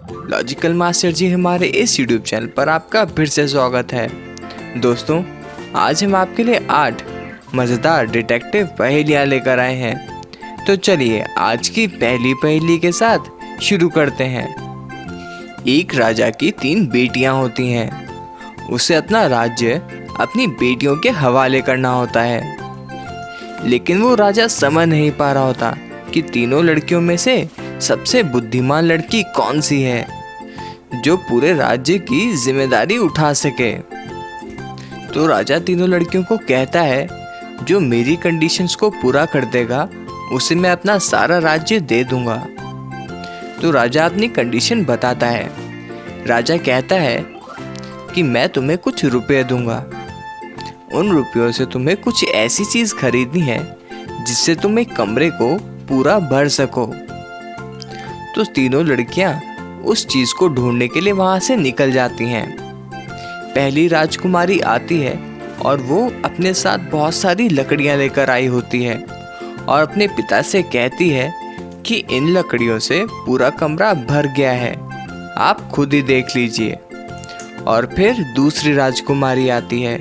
Logical master जी हमारे इस YouTube channel पर आपका फिर से स्वागत है। दोस्तों, आज हम आपके लिए 8 मज़ेदार डिटेक्टिव पहेलियाँ लेकर आए हैं। तो चलिए आज की पहली पहेली के साथ शुरू करते हैं। एक राजा की 3 बेटियां होती हैं। उसे अपना राज्य अपनी बेटियों के हवाले करना होता है, लेकिन वो राजा समझ नहीं पा रहा होता कि तीनों लड़कियों में से सबसे बुद्धिमान लड़की कौन सी है जो पूरे राज्य की जिम्मेदारी उठा सके। तो राजा तीनों लड़कियों को कहता है, जो मेरी कंडीशंस को पूरा कर देगा उसे मैं अपना सारा राज्य दे दूंगा। तो राजा अपनी कंडीशन बताता है। राजा कहता है कि मैं तुम्हें कुछ रुपए दूंगा। उन रुपयों से तुम्हें कुछ ऐसी चीज खरीदनी है जिससे तुम एक कमरे को पूरा भर सको। तो तीनों लड़कियां उस चीज को ढूंढने के लिए वहां से निकल जाती हैं। पहली राजकुमारी आती है और वो अपने साथ बहुत सारी लकड़ियां लेकर आई होती है और अपने पिता से कहती है कि इन लकड़ियों से पूरा कमरा भर गया है, आप खुद ही देख लीजिए। और फिर दूसरी राजकुमारी आती है।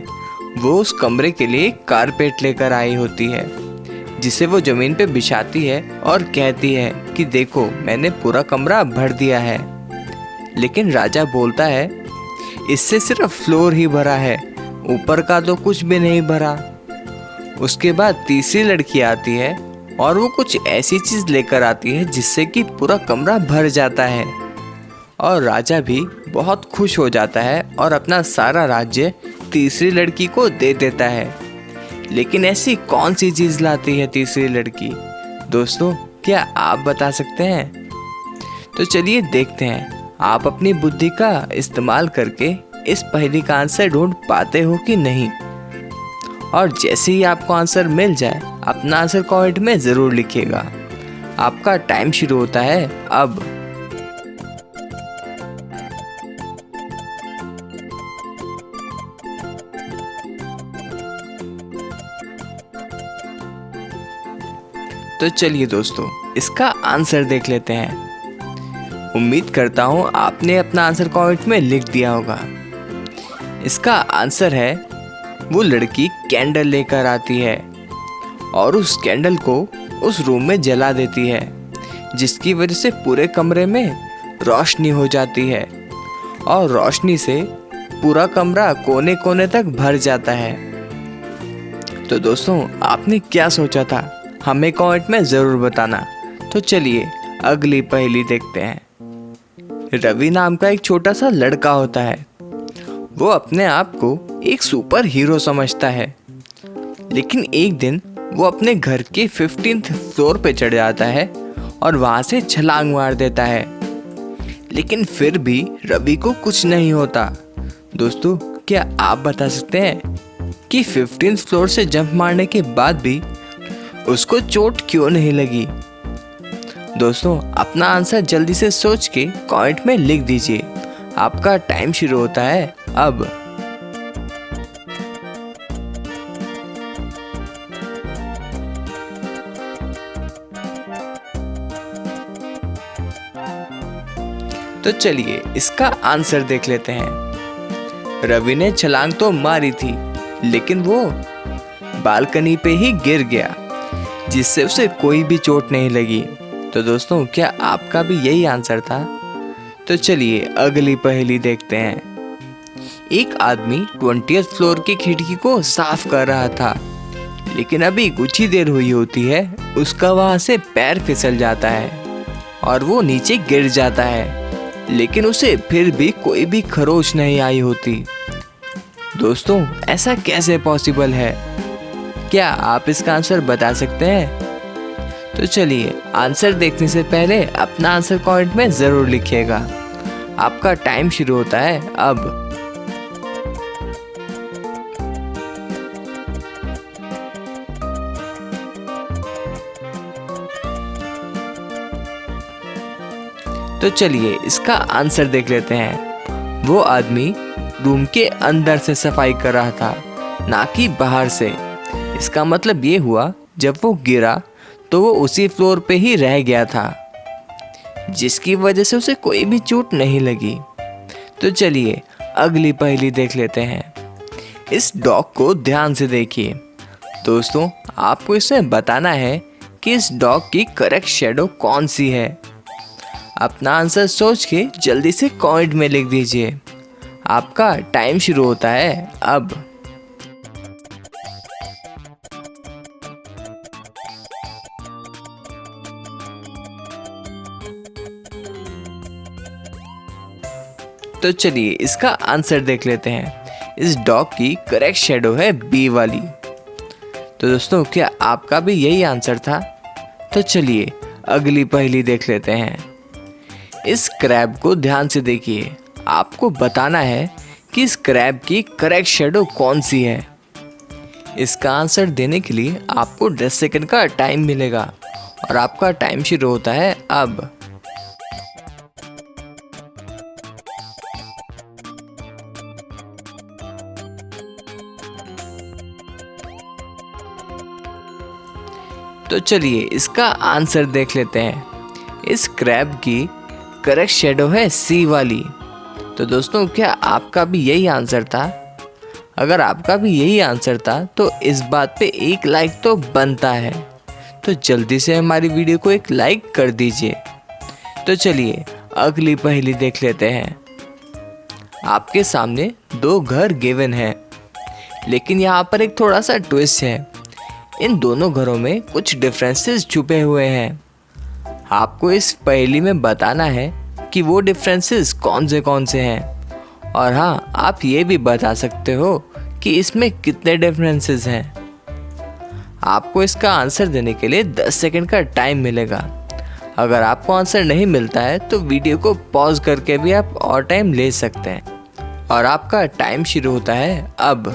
वो उस कमरे के लिए कारपेट लेकर आई होती है जिसे वो जमीन पे बिछाती है और कहती है कि देखो मैंने पूरा कमरा भर दिया है। लेकिन राजा बोलता है, इससे सिर्फ फ्लोर ही भरा है, ऊपर का तो कुछ भी नहीं भरा। उसके बाद तीसरी लड़की आती है और वो कुछ ऐसी चीज लेकर आती है जिससे कि पूरा कमरा भर जाता है और राजा भी बहुत खुश हो जाता है और अपना सारा राज्य तीसरी लड़की को दे देता है। लेकिन ऐसी कौन सी चीज लाती है तीसरी लड़की? दोस्तों, क्या आप बता सकते हैं? तो चलिए देखते हैं आप अपनी बुद्धि का इस्तेमाल करके इस पहेली का आंसर ढूंढ पाते हो कि नहीं। और जैसे ही आपको आंसर मिल जाए अपना आंसर कमेंट में ज़रूर लिखिएगा। आपका टाइम शुरू होता है अब। तो चलिए दोस्तों, इसका आंसर देख लेते हैं। उम्मीद करता हूँ आपने अपना आंसर कमेंट में लिख दिया होगा। इसका आंसर है, वो लड़की कैंडल लेकर आती है और उस कैंडल को उस रूम में जला देती है, जिसकी वजह से पूरे कमरे में रोशनी हो जाती है और रोशनी से पूरा कमरा कोने कोने तक भर जाता है। तो दोस्तों, आपने क्या सोचा था हमें कमेंट में ज़रूर बताना। तो चलिए अगली पहेली देखते हैं। रवि नाम का एक छोटा सा लड़का होता है। वो अपने आप को एक सुपर हीरो समझता है, लेकिन एक दिन वो अपने घर के 15th फ्लोर पे चढ़ जाता है और वहाँ से छलांग मार देता है। लेकिन फिर भी रवि को कुछ नहीं होता। दोस्तों, क्या आप बता सकते हैं कि 15th फ्लोर से जंप मारने के बाद भी उसको चोट क्यों नहीं लगी? दोस्तों, अपना आंसर जल्दी से सोच के कमेंट में लिख दीजिए। आपका टाइम शुरू होता है अब। तो चलिए इसका आंसर देख लेते हैं। रवि ने छलांग तो मारी थी, लेकिन वो बालकनी पे ही गिर गया, जिससे उसे कोई भी चोट नहीं लगी। तो दोस्तों, क्या आपका भी यही आंसर था? तो चलिए अगली पहेली देखते हैं। एक आदमी 20th फ्लोर की खिड़की को साफ कर रहा था, लेकिन अभी कुछ ही देर हुई होती है उसका वहां से पैर फिसल जाता है और वो नीचे गिर जाता है, लेकिन उसे फिर भी कोई भी खरोच नहीं आई होती। दोस्तों, ऐसा कैसे पॉसिबल है? क्या आप इसका आंसर बता सकते हैं? तो चलिए आंसर देखने से पहले अपना आंसर कमेंट में ज़रूर लिखिएगा। आपका टाइम शुरू होता है अब। तो चलिए इसका आंसर देख लेते हैं। वो आदमी रूम के अंदर से सफाई कर रहा था, ना कि बाहर से। इसका मतलब ये हुआ, जब वो गिरा तो वो उसी फ्लोर पे ही रह गया था। जिसकी वजह से उसे कोई भी चोट नहीं लगी। तो चलिए अगली पहेली देख लेते हैं। इस डॉग को ध्यान से देखिए। दोस्तों, आपको इसमें बताना है कि इस डॉग की करेक्ट शेडो कौन सी है। अपना आंसर सोच के जल्दी से कमेंट में लिख दीजिए। आपका टाइम शुरू होता है अब। तो चलिए इसका आंसर देख लेते हैं। इस डॉग की करेक्ट शेडो है बी वाली। तो दोस्तों, क्या आपका भी यही आंसर था? तो चलिए अगली पहेली देख लेते हैं। इस क्रैब को ध्यान से देखिए। आपको बताना है कि इस क्रैब की करेक्ट शेडो कौन सी है। इसका आंसर देने के लिए आपको 10 सेकंड का टाइम मिलेगा और आपका टाइम शुरू होता है अब। तो चलिए इसका आंसर देख लेते हैं। इस क्रैब की करेक्ट शेडो है सी वाली। तो दोस्तों, क्या आपका भी यही आंसर था? अगर आपका भी यही आंसर था तो इस बात पे एक लाइक तो बनता है। तो जल्दी से हमारी वीडियो को एक लाइक कर दीजिए। तो चलिए अगली पहेली देख लेते हैं। आपके सामने 2 घर गिवन है, लेकिन यहाँ पर एक थोड़ा सा ट्विस्ट है। इन दोनों घरों में कुछ डिफरेंसेस छुपे हुए हैं। आपको इस पहेली में बताना है कि वो डिफरेंसेस कौन से हैं। और हाँ, आप ये भी बता सकते हो कि इसमें कितने डिफरेंसेस हैं। आपको इसका आंसर देने के लिए 10 सेकंड का टाइम मिलेगा। अगर आपको आंसर नहीं मिलता है तो वीडियो को पॉज करके भी आप और टाइम ले सकते हैं। और आपका टाइम शुरू होता है अब।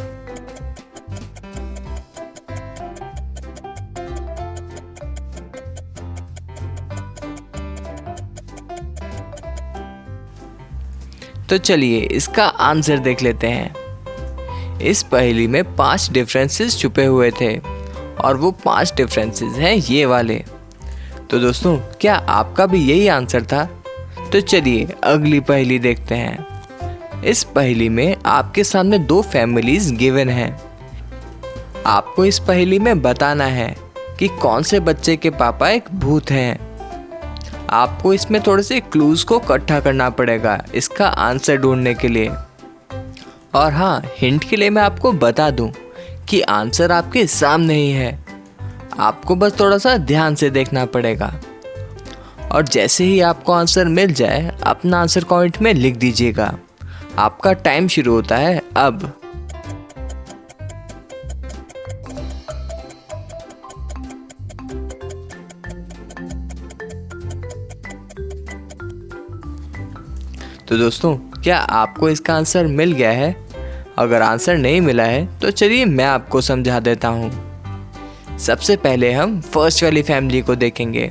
तो चलिए इसका आंसर देख लेते हैं। इस पहेली में 5 डिफरेंसेस छुपे हुए थे और वो 5 डिफरेंसेस हैं ये वाले। तो दोस्तों, क्या आपका भी यही आंसर था? तो चलिए अगली पहेली देखते हैं। इस पहेली में आपके सामने 2 फैमिलीज गिवन हैं। आपको इस पहेली में बताना है कि कौन से बच्चे के पापा एक भूत हैं। आपको इसमें थोड़े से क्लूज को इकट्ठा करना पड़ेगा इसका आंसर ढूंढने के लिए। और हाँ, हिंट के लिए मैं आपको बता दूं कि आंसर आपके सामने ही है। आपको बस थोड़ा सा ध्यान से देखना पड़ेगा। और जैसे ही आपको आंसर मिल जाए अपना आंसर कमेंट में लिख दीजिएगा। आपका टाइम शुरू होता है अब। तो दोस्तों, क्या आपको इसका आंसर मिल गया है? अगर आंसर नहीं मिला है तो चलिए मैं आपको समझा देता हूँ। सबसे पहले हम फर्स्ट वाली फैमिली को देखेंगे।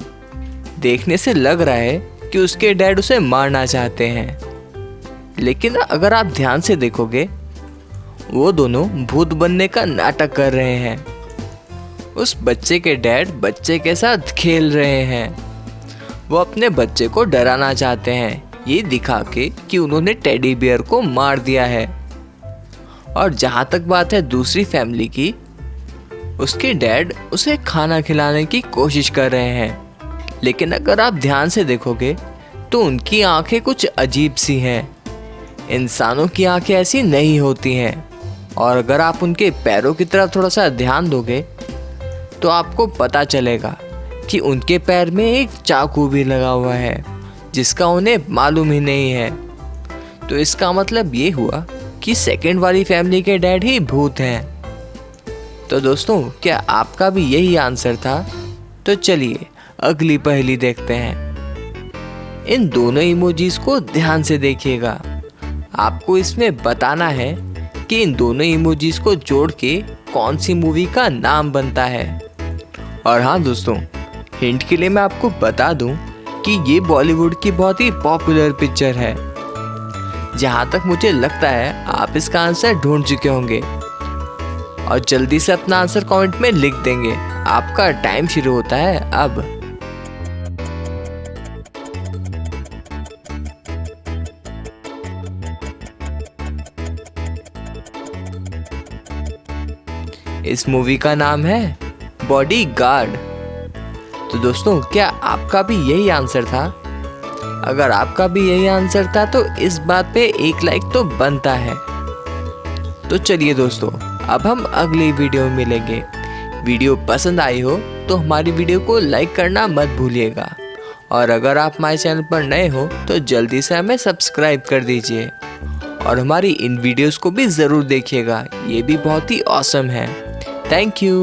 देखने से लग रहा है कि उसके डैड उसे मारना चाहते हैं, लेकिन अगर आप ध्यान से देखोगे वो दोनों भूत बनने का नाटक कर रहे हैं। उस बच्चे के डैड बच्चे के साथ खेल रहे हैं। वो अपने बच्चे को डराना चाहते हैं, ये दिखा के कि उन्होंने टेडी बियर को मार दिया है। और जहाँ तक बात है दूसरी फैमिली की, उसके डैड उसे खाना खिलाने की कोशिश कर रहे हैं, लेकिन अगर आप ध्यान से देखोगे तो उनकी आंखें कुछ अजीब सी हैं। इंसानों की आंखें ऐसी नहीं होती हैं। और अगर आप उनके पैरों की तरफ थोड़ा सा ध्यान दोगे तो आपको पता चलेगा कि उनके पैर में एक चाकू भी लगा हुआ है, जिसका उन्हें मालूम ही नहीं है। तो इसका मतलब ये हुआ कि सेकंड वाली फैमिली के डैड ही भूत हैं। तो दोस्तों, क्या आपका भी यही आंसर था? तो चलिए अगली पहेली देखते हैं। इन दोनों इमोजीज को ध्यान से देखिएगा। आपको इसमें बताना है कि इन दोनों इमोजीज को जोड़ के कौन सी मूवी का नाम बनता है। और हाँ दोस्तों, हिंट के लिए मैं आपको बता दूं कि ये बॉलीवुड की बहुत ही पॉपुलर पिक्चर है। जहाँ तक मुझे लगता है आप इसका आंसर ढूंढ चुके होंगे और जल्दी से अपना आंसर कमेंट में लिख देंगे। आपका टाइम शुरू होता है अब। इस मूवी का नाम है बॉडीगार्ड। तो दोस्तों, क्या आपका भी यही आंसर था? अगर आपका भी यही आंसर था तो इस बात पे एक लाइक तो बनता है। तो चलिए दोस्तों, अब हम अगली वीडियो में मिलेंगे। वीडियो पसंद आई हो तो हमारी वीडियो को लाइक करना मत भूलिएगा, और अगर आप हमारे चैनल पर नए हो तो जल्दी से हमें सब्सक्राइब कर दीजिए और हमारी इन वीडियोस को भी ज़रूर देखिएगा, ये भी बहुत ही ऑसम है। Thank you.